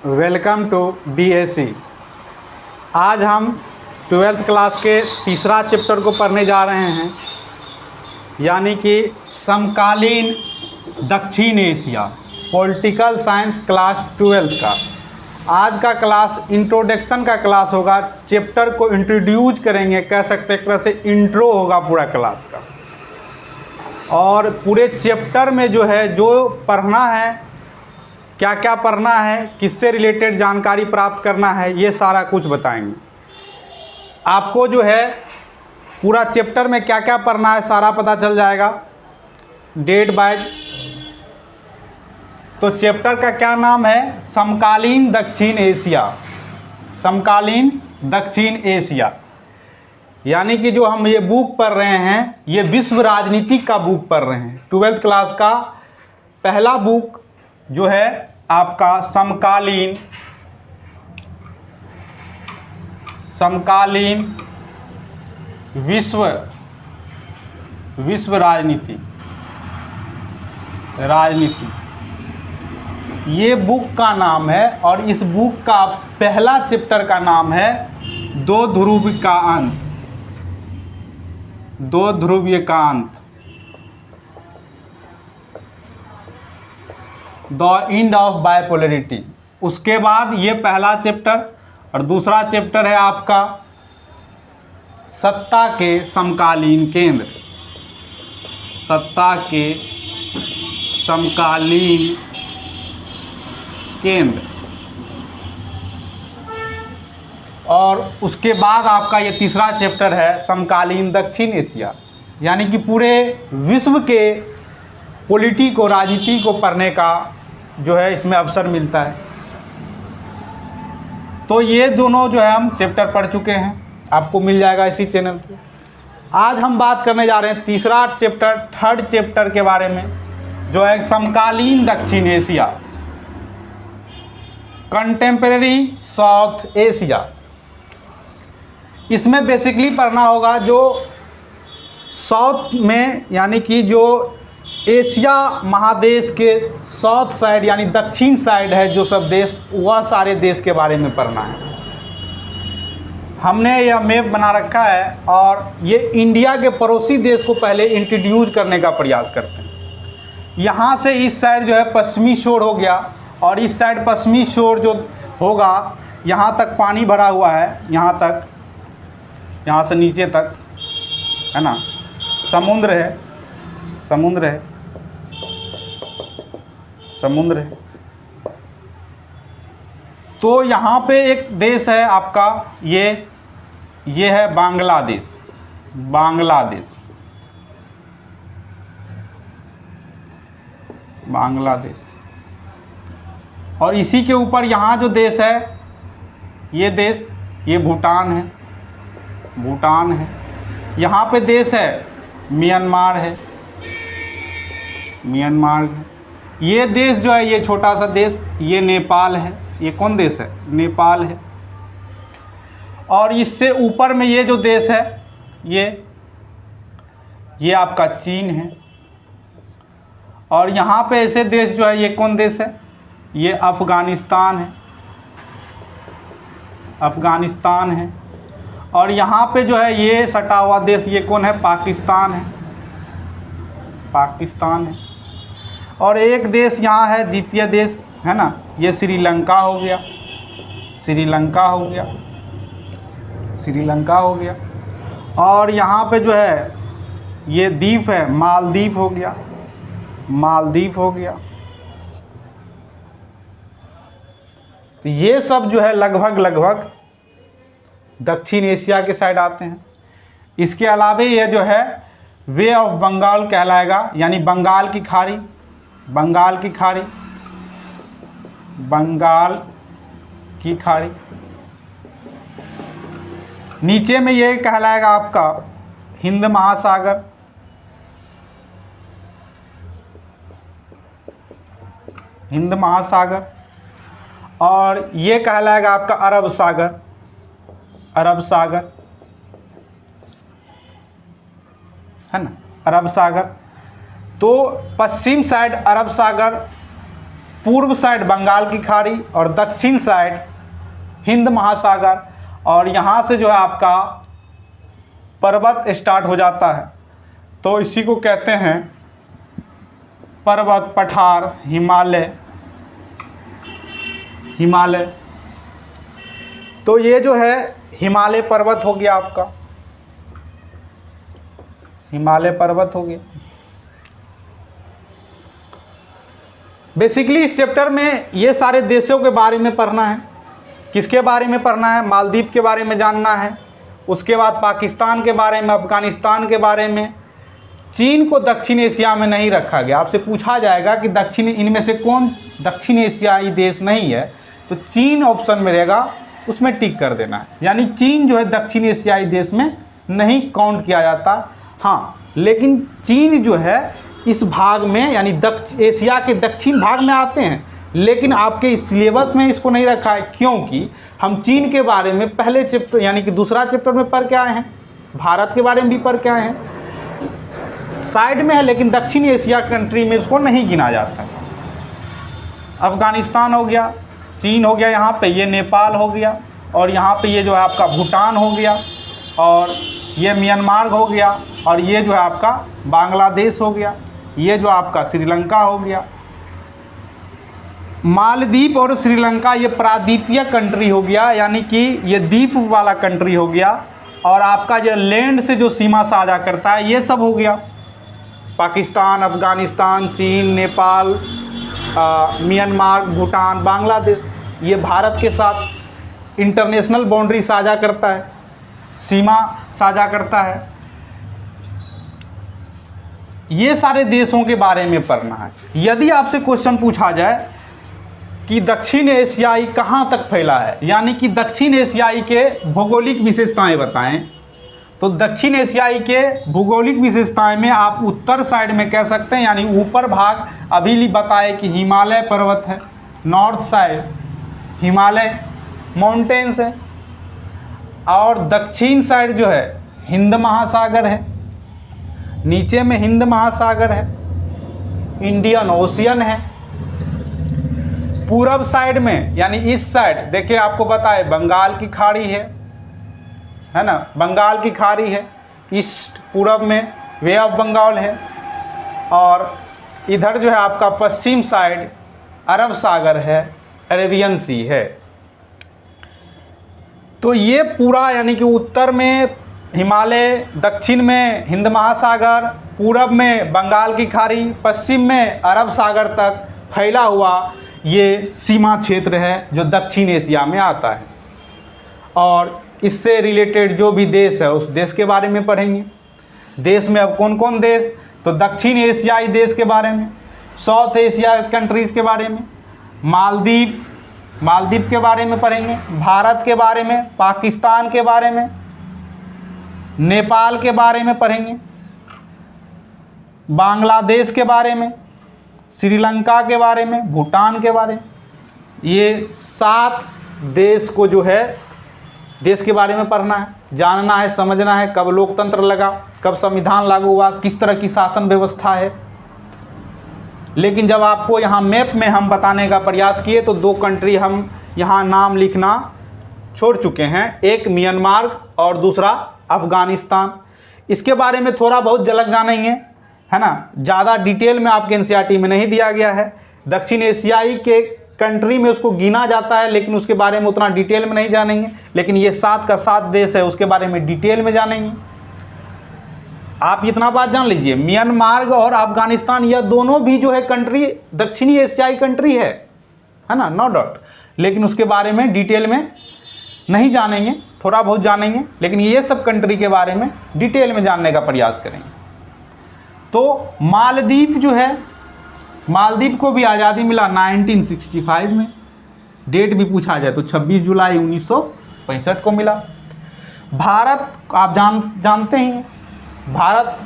Welcome to DAC। आज हम 12th class के तीसरा चैप्टर को पढ़ने जा रहे हैं, यानी कि समकालीन दक्षिण Asia, political science class 12th का। आज का क्लास इंट्रोडक्शन का क्लास होगा। चैप्टर को इंट्रोड्यूस करेंगे, कह सकते एक तरह से इंट्रो होगा पूरा क्लास का। और पूरे चैप्टर में जो है जो पढ़ना है, क्या क्या पढ़ना है, किससे रिलेटेड जानकारी प्राप्त करना है, ये सारा कुछ बताएंगे आपको। जो है पूरा चैप्टर में क्या क्या पढ़ना है सारा पता चल जाएगा डेट वाइज। तो चैप्टर का क्या नाम है? समकालीन दक्षिण एशिया। समकालीन दक्षिण एशिया यानी कि जो हम ये बुक पढ़ रहे हैं, ये विश्व राजनीति का बुक पढ़ रहे हैं। 12th क्लास का पहला बुक जो है आपका समकालीन विश्व राजनीति ये बुक का नाम है। और इस बुक का पहला चैप्टर का नाम है दो ध्रुवीय का अंत। दो ध्रुवीय का अंत, द एंड ऑफ बाइपोलरिटी। उसके बाद ये पहला चैप्टर, और दूसरा चैप्टर है आपका सत्ता के समकालीन केंद्र। सत्ता के समकालीन केंद्र। और उसके बाद आपका ये तीसरा चैप्टर है समकालीन दक्षिण एशिया, यानी कि पूरे विश्व के पॉलिटी को, राजनीति को पढ़ने का जो है इसमें अवसर मिलता है। तो ये दोनों जो है हम चैप्टर पढ़ चुके हैं, आपको मिल जाएगा इसी चैनल पे। आज हम बात करने जा रहे हैं तीसरा चैप्टर, थर्ड चैप्टर के बारे में, जो है समकालीन दक्षिण एशिया, कंटेम्परेरी साउथ एशिया। इसमें बेसिकली पढ़ना होगा जो साउथ में, यानी कि जो एशिया महादेश के साउथ साइड यानी दक्षिण साइड है जो सब देश, वह सारे देश के बारे में पढ़ना है। हमने यह मैप बना रखा है और ये इंडिया के पड़ोसी देश को पहले इंट्रोड्यूस करने का प्रयास करते हैं। यहाँ से इस साइड जो है पश्चिमी छोर हो गया, और इस साइड पश्चिमी छोर जो होगा यहाँ तक पानी भरा हुआ है, यहाँ तक, यहाँ से नीचे तक है ना, समुद्र है, समुद्र है, समुद्र है। तो यहाँ पे एक देश है आपका, ये है बांग्लादेश। बांग्लादेश, बांग्लादेश। और इसी के ऊपर यहाँ जो देश है, ये देश, ये भूटान है, भूटान है। यहाँ पे देश है म्यांमार है, म्यांमार है। ये देश जो है, ये छोटा सा देश, ये नेपाल है। ये कौन देश है? नेपाल है। और इससे ऊपर में ये जो देश है, ये आपका चीन है। और यहाँ पे ऐसे देश जो है, ये कौन देश है? ये अफ़गानिस्तान है, अफ़गानिस्तान है। और यहाँ पे जो है ये सटा हुआ देश, ये कौन है? पाकिस्तान है, पाकिस्तान है। और एक देश यहाँ है द्वीपीय देश, है ना, ये श्रीलंका हो गया, श्रीलंका हो गया, श्रीलंका हो गया। और यहाँ पे जो है ये द्वीप है, मालदीव हो गया, मालदीव हो गया। तो ये सब जो है लगभग दक्षिण एशिया के साइड आते हैं। इसके अलावा ये जो है वे ऑफ बंगाल कहलाएगा, यानी बंगाल की खाड़ी, बंगाल की खाड़ी, बंगाल की खाड़ी। नीचे में ये कहलाएगा आपका हिंद महासागर, हिंद महासागर। और ये कहलाएगा आपका अरब सागर, अरब सागर, है ना, अरब सागर। तो पश्चिम साइड अरब सागर पूर्व साइड बंगाल की खाड़ी और दक्षिण साइड हिंद महासागर, और यहाँ से जो है आपका पर्वत स्टार्ट हो जाता है। तो इसी को कहते हैं पर्वत पठार, हिमालय। तो ये जो है हिमालय पर्वत हो गया आपका, हिमालय पर्वत हो गया। बेसिकली इस चैप्टर में ये सारे देशों के बारे में पढ़ना है। किसके बारे में पढ़ना है? मालदीव के बारे में जानना है, उसके बाद पाकिस्तान के बारे में, अफगानिस्तान के बारे में। चीन को दक्षिण एशिया में नहीं रखा गया। आपसे पूछा जाएगा कि दक्षिण इनमें से कौन दक्षिण एशियाई देश नहीं है, तो चीन ऑप्शन में रहेगा, उसमें टिक कर देना है। यानी चीन जो है दक्षिण एशियाई देश में नहीं काउंट किया जाता। हाँ, लेकिन चीन जो है इस भाग में यानी एशिया के दक्षिण भाग में आते हैं, लेकिन आपके इस सिलेबस में इसको नहीं रखा है, क्योंकि हम चीन के बारे में पहले चैप्टर यानी कि दूसरा चैप्टर में पढ़ के आए हैं, भारत के बारे में भी पढ़ के आए हैं। साइड में है, लेकिन दक्षिण एशिया कंट्री में इसको नहीं गिना जाता। अफगानिस्तान हो गया, चीन हो गया, यहाँ पे ये नेपाल हो गया, और यहाँ पे ये जो है आपका भूटान हो गया, और ये म्यांमार हो गया, और ये जो है आपका बांग्लादेश हो गया, ये जो आपका श्रीलंका हो गया। मालदीव और श्रीलंका ये प्रादीपीय कंट्री हो गया, यानी कि ये द्वीप वाला कंट्री हो गया, और आपका जो लैंड से जो सीमा साझा करता है ये सब हो गया। पाकिस्तान, अफगानिस्तान, चीन, नेपाल, म्यांमार, भूटान, बांग्लादेश, ये भारत के साथ इंटरनेशनल बाउंड्री साझा करता है, सीमा साझा करता है। ये सारे देशों के बारे में पढ़ना है। यदि आपसे क्वेश्चन पूछा जाए कि दक्षिण एशियाई कहाँ तक फैला है, यानी कि दक्षिण एशियाई के भौगोलिक विशेषताएं बताएं, तो दक्षिण एशियाई के भौगोलिक विशेषताएं में आप उत्तर साइड में कह सकते हैं, यानी ऊपर भाग अभी बताए कि हिमालय पर्वत है, नॉर्थ साइड हिमालय माउंटेन्स है, और दक्षिण साइड जो है हिंद महासागर है, नीचे में हिंद महासागर है, इंडियन ओशियन है। पूरब साइड में यानी इस साइड देखिए आपको बताए बंगाल की खाड़ी है ना, बंगाल की खाड़ी है, ईस्ट पूरब में वे ऑफ बंगाल है, और इधर जो है आपका पश्चिम साइड अरब सागर है, अरेबियन सी है। तो ये पूरा यानी कि उत्तर में हिमालय, दक्षिण में हिंद महासागर, पूरब में बंगाल की खाड़ी, पश्चिम में अरब सागर तक फैला हुआ ये सीमा क्षेत्र है जो दक्षिण एशिया में आता है। और इससे रिलेटेड जो भी देश है उस देश के बारे में पढ़ेंगे। देश में अब कौन कौन देश, तो दक्षिण एशियाई देश के बारे में, साउथ एशिया कंट्रीज़ के बारे में, मालदीव के बारे में पढ़ेंगे, भारत के बारे में, पाकिस्तान के बारे में, नेपाल के बारे में पढ़ेंगे, बांग्लादेश के बारे में, श्रीलंका के बारे में, भूटान के बारे में। ये 7 देश को जो है देश के बारे में पढ़ना है, जानना है, समझना है, कब लोकतंत्र लगा, कब संविधान लागू हुआ, किस तरह की शासन व्यवस्था है। लेकिन जब आपको यहाँ मैप में हम बताने का प्रयास किए तो 2 कंट्री हम यहाँ नाम लिखना छोड़ चुके हैं, एक म्यांमार और दूसरा अफगानिस्तान। इसके बारे में थोड़ा बहुत झलक जानेंगे, है ना, ज़्यादा डिटेल में आपके एनसीईआरटी में नहीं दिया गया है। दक्षिण एशियाई के कंट्री में उसको गिना जाता है, लेकिन उसके बारे में उतना डिटेल में नहीं जानेंगे। लेकिन ये 7 का 7 देश है, उसके बारे में डिटेल में जानेंगे। आप इतना बात जान लीजिए, म्यांमार और अफगानिस्तान यह दोनों भी जो है कंट्री दक्षिणी एशियाई कंट्री है ना, नो डाउट। लेकिन उसके बारे में डिटेल में नहीं जानेंगे, थोड़ा बहुत जानेंगे, लेकिन ये सब कंट्री के बारे में डिटेल में जानने का प्रयास करेंगे। तो मालदीव जो है, मालदीव को भी आज़ादी मिला 1965 में। डेट भी पूछा जाए तो 26 जुलाई 1965 को मिला। भारत आप जानते ही हैं, भारत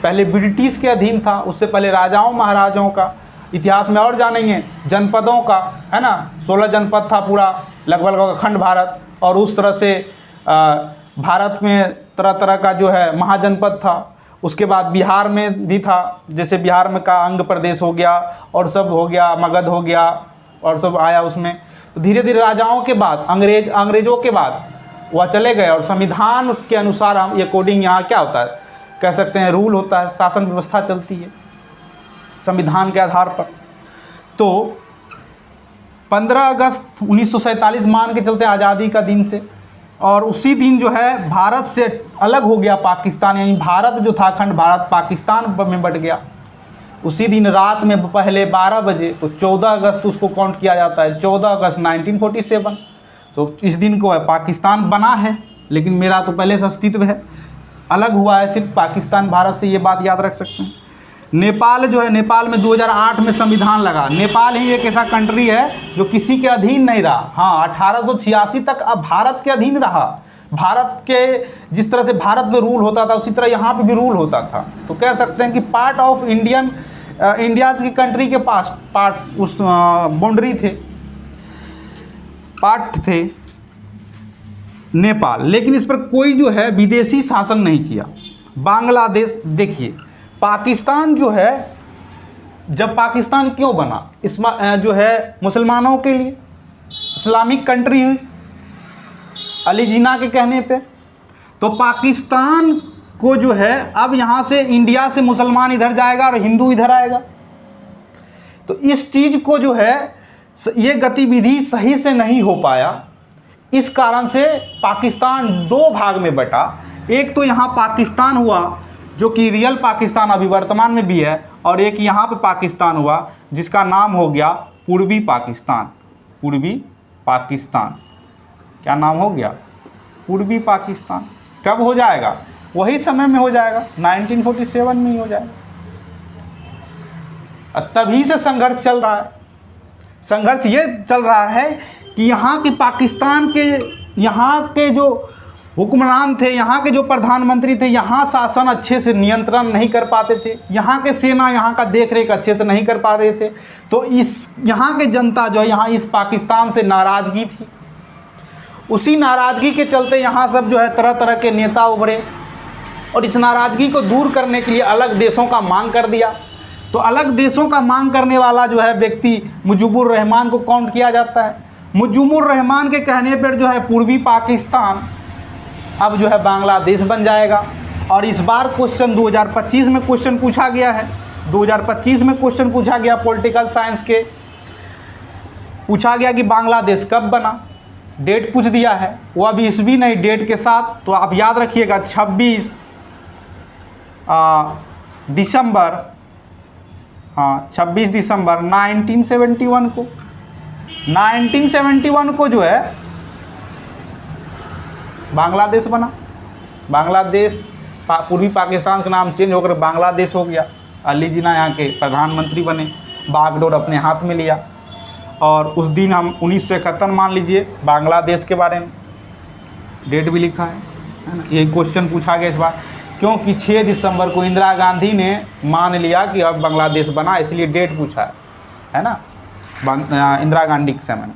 पहले ब्रिटिश के अधीन था, उससे पहले राजाओं महाराजाओं का इतिहास में और जानेंगे। जनपदों का, है ना, 16 जनपद था पूरा लगभग अखंड भारत, और उस तरह से भारत में तरह तरह का जो है महाजनपद था। उसके बाद बिहार में भी था, जैसे बिहार में का अंग प्रदेश हो गया और सब हो गया, मगध हो गया और सब आया उसमें। तो धीरे धीरे राजाओं के बाद अंग्रेजों के बाद वह चले गए और संविधान के अनुसार हम अकॉर्डिंग यहाँ क्या होता है, कह सकते हैं रूल होता है, शासन व्यवस्था चलती है संविधान के आधार पर। तो 15 अगस्त 1947 मान के चलते आज़ादी का दिन से, और उसी दिन जो है भारत से अलग हो गया पाकिस्तान, यानी भारत जो था खंड भारत पाकिस्तान में बट गया। उसी दिन रात में पहले 12 बजे, तो 14 अगस्त उसको काउंट किया जाता है, 14 अगस्त 1947। तो इस दिन को है पाकिस्तान बना है, लेकिन मेरा तो पहले से अस्तित्व है, अलग हुआ है सिर्फ पाकिस्तान भारत से, ये बात याद रख सकते हैं। नेपाल जो है, नेपाल में 2008 में संविधान लगा। नेपाल ही एक ऐसा कंट्री है जो किसी के अधीन नहीं रहा। हाँ, 1886 तक अब भारत के अधीन रहा। भारत के जिस तरह से भारत में रूल होता था उसी तरह यहाँ पे भी रूल होता था। तो कह सकते हैं कि पार्ट ऑफ इंडिया की कंट्री के पास पार्ट उस बाउंड्री थे, पार्ट थे नेपाल, लेकिन इस पर कोई जो है विदेशी शासन नहीं किया। बांग्लादेश देखिए, पाकिस्तान जो है, जब पाकिस्तान क्यों बना, इस जो है मुसलमानों के लिए इस्लामिक कंट्री हुई अली जिन्ना के कहने पे। तो पाकिस्तान को जो है अब यहाँ से इंडिया से मुसलमान इधर जाएगा और हिंदू इधर आएगा। तो इस चीज़ को जो है ये गतिविधि सही से नहीं हो पाया, इस कारण से पाकिस्तान दो भाग में बटा। एक तो यहाँ पाकिस्तान हुआ जो कि रियल पाकिस्तान अभी वर्तमान में भी है, और एक यहाँ पे पाकिस्तान हुआ जिसका नाम हो गया पूर्वी पाकिस्तान। पूर्वी पाकिस्तान क्या नाम हो गया? पूर्वी पाकिस्तान। कब हो जाएगा? वही समय में हो जाएगा, 1947 में ही हो जाएगा। तभी से संघर्ष चल रहा है। संघर्ष ये चल रहा है कि यहाँ के पाकिस्तान के यहाँ के जो हुक्मरान थे, यहाँ के जो प्रधानमंत्री थे, यहाँ शासन अच्छे से नियंत्रण नहीं कर पाते थे, यहाँ के सेना यहाँ का देख रेख अच्छे से नहीं कर पा रहे थे। तो इस यहाँ के जनता जो है यहाँ इस पाकिस्तान से नाराज़गी थी। उसी नाराज़गी के चलते यहाँ सब जो है तरह तरह के नेता उभरे और इस नाराज़गी को दूर करने के लिए अलग देशों का मांग कर दिया। तो अलग देशों का मांग करने वाला जो है व्यक्ति मुजीबुर रहमान को काउंट किया जाता है। मुजीबुर रहमान के कहने पर जो है पूर्वी पाकिस्तान अब जो है बांग्लादेश बन जाएगा। और इस बार क्वेश्चन 2025 में क्वेश्चन पूछा गया है, 2025 में क्वेश्चन पूछा गया पॉलिटिकल साइंस के, पूछा गया कि बांग्लादेश कब बना। डेट पूछ दिया है, वो अभी ईस्वी नहीं डेट के साथ। तो आप याद रखिएगा 26 दिसंबर 26 दिसंबर 1971 को 1971 को जो है बांग्लादेश बना। बांग्लादेश पूर्वी पाकिस्तान का नाम चेंज होकर बांग्लादेश हो गया। अली जिन्ना यहाँ के प्रधानमंत्री बने, बागडोर अपने हाथ में लिया। और उस दिन हम 1971 मान लीजिए बांग्लादेश के बारे में डेट भी लिखा है ना। ये क्वेश्चन पूछा गया इस बार, क्योंकि 6 दिसंबर को इंदिरा गांधी ने मान लिया कि अब बांग्लादेश बना, इसलिए डेट पूछा है ना। इंदिरा गांधी के समय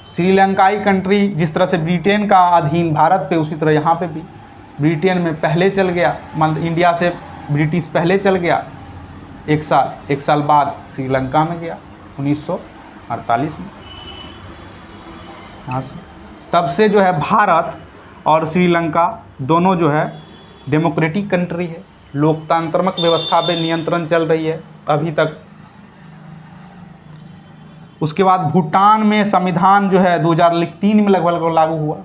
श्रीलंकाई कंट्री जिस तरह से ब्रिटेन का अधीन भारत पे, उसी तरह यहाँ पे भी ब्रिटेन में पहले चल गया, मतलब इंडिया से ब्रिटिश पहले चल गया। एक साल बाद श्रीलंका में गया 1948 में। यहाँ से तब से जो है भारत और श्रीलंका दोनों जो है डेमोक्रेटिक कंट्री है, लोकतांत्रिक व्यवस्था पे नियंत्रण चल रही है अभी तक। उसके बाद भूटान में संविधान जो है 2003 में लगभग लागू हुआ,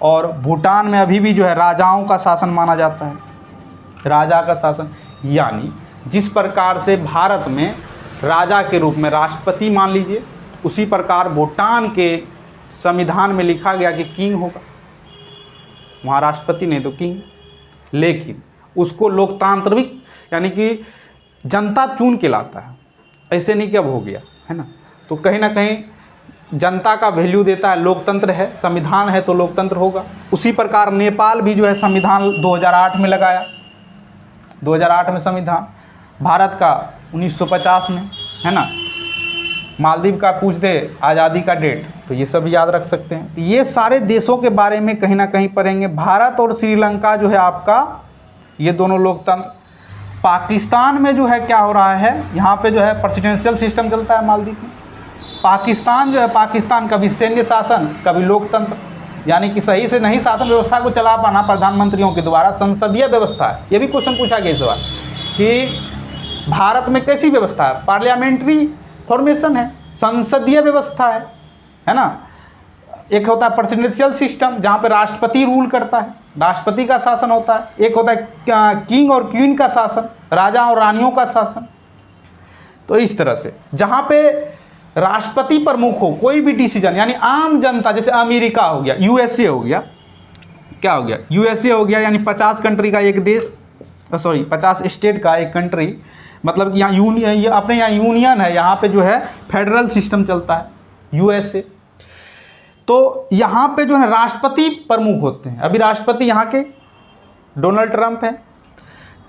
और भूटान में अभी भी जो है राजाओं का शासन माना जाता है, राजा का शासन। यानी जिस प्रकार से भारत में राजा के रूप में राष्ट्रपति मान लीजिए, उसी प्रकार भूटान के संविधान में लिखा गया कि किंग होगा, वहाँ राष्ट्रपति नहीं तो किंग। लेकिन उसको लोकतांत्रिक यानी कि जनता चुन के लाता है, ऐसे नहीं कि अब हो गया है ना। तो कहीं ना कहीं जनता का वैल्यू देता है, लोकतंत्र है, संविधान है तो लोकतंत्र होगा। उसी प्रकार नेपाल भी जो है संविधान 2008 में लगाया, 2008 में संविधान। भारत का 1950 में है ना। मालदीव का पूछ दे आज़ादी का डेट, तो ये सब याद रख सकते हैं। तो ये सारे देशों के बारे में कहीं ना कहीं पढ़ेंगे। भारत और श्रीलंका जो है आपका, ये दोनों लोकतंत्र। पाकिस्तान में जो है क्या हो रहा है, यहाँ पे जो है प्रेसिडेंशियल सिस्टम चलता है मालदीव में। पाकिस्तान जो है, पाकिस्तान कभी सैन्य शासन कभी लोकतंत्र, यानी कि सही से नहीं शासन व्यवस्था को चला पाना प्रधानमंत्रियों के द्वारा, संसदीय व्यवस्था है। ये भी क्वेश्चन पूछा गया इस बार कि भारत में कैसी व्यवस्था है, पार्लियामेंट्री फॉर्मेशन है, संसदीय व्यवस्था है ना। एक होता है प्रेसिडेंशियल सिस्टम जहाँ पे राष्ट्रपति रूल करता है, राष्ट्रपति का शासन होता है। एक होता है किंग और क्वीन का शासन, राजा और रानियों का शासन। तो इस तरह से जहाँ पे राष्ट्रपति प्रमुख हो, कोई भी डिसीजन, यानी आम जनता, जैसे अमेरिका हो गया, यूएसए हो गया, क्या हो गया, यूएसए हो गया, यानी 50 कंट्री का एक देश, 50 स्टेट का एक कंट्री, मतलब कि यहाँ यूनियन, अपने यहाँ यूनियन है, यहाँ पे जो है फेडरल सिस्टम चलता है यूएसए। तो यहाँ पे जो है राष्ट्रपति प्रमुख होते हैं। अभी राष्ट्रपति यहाँ के डोनाल्ड ट्रंप हैं।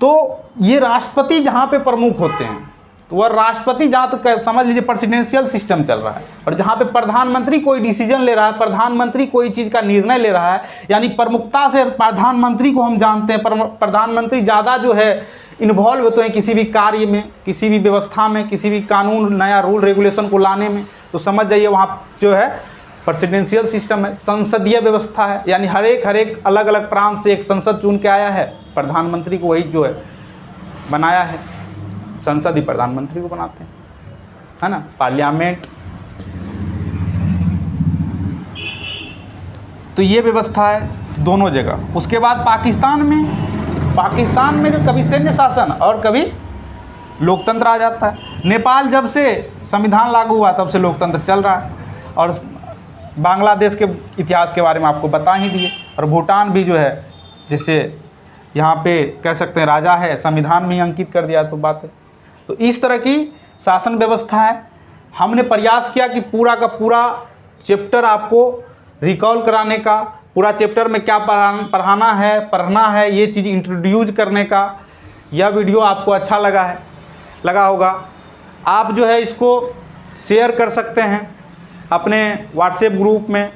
तो ये राष्ट्रपति जहाँ पे प्रमुख होते हैं, तो वह राष्ट्रपति जहाँ तक समझ लीजिए प्रेसिडेंशियल सिस्टम चल रहा है। और जहाँ पे प्रधानमंत्री कोई डिसीजन ले रहा है, प्रधानमंत्री कोई चीज़ का निर्णय ले रहा है, यानी प्रमुखता से प्रधानमंत्री को हम जानते हैं, प्रधानमंत्री ज़्यादा जो है इन्वॉल्व होते हैं किसी भी कार्य में, किसी भी व्यवस्था में, किसी भी कानून, नया रूल रेगुलेशन को लाने में। तो समझ जाइए वहाँ जो है प्रेसिडेंशियल सिस्टम है, संसदीय व्यवस्था है, यानी हर एक अलग अलग प्रांत से एक संसद चुन के आया है, प्रधानमंत्री को वही जो है बनाया है, संसद ही प्रधानमंत्री को बनाते हैं, है ना, पार्लियामेंट। तो ये व्यवस्था है दोनों जगह। उसके बाद पाकिस्तान में जो कभी सैन्य शासन और कभी लोकतंत्र आ जाता है। नेपाल जब से संविधान लागू हुआ तब से लोकतंत्र चल रहा है। और बांग्लादेश के इतिहास के बारे में आपको बता ही दिए। और भूटान भी जो है, जैसे यहाँ पे कह सकते हैं राजा है, संविधान में ही अंकित कर दिया, तो बात है। तो इस तरह की शासन व्यवस्था है। हमने प्रयास किया कि पूरा का पूरा चैप्टर आपको रिकॉल कराने का, पूरा चैप्टर में क्या पढ़ना है, ये चीज़ इंट्रोड्यूस करने का। यह वीडियो आपको अच्छा लगा होगा। आप जो है इसको शेयर कर सकते हैं अपने व्हाट्सएप ग्रुप में।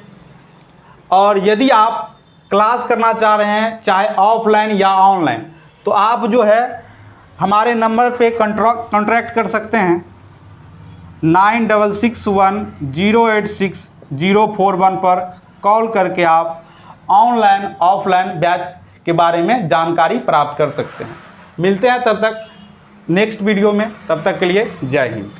और यदि आप क्लास करना चाह रहे हैं, चाहे ऑफलाइन या ऑनलाइन, तो आप जो है हमारे नंबर पे कॉन्ट्रैक्ट कर सकते हैं 9661086041 पर कॉल करके आप ऑनलाइन ऑफलाइन बैच के बारे में जानकारी प्राप्त कर सकते हैं। मिलते हैं तब तक नेक्स्ट वीडियो में, तब तक के लिए जय हिंद।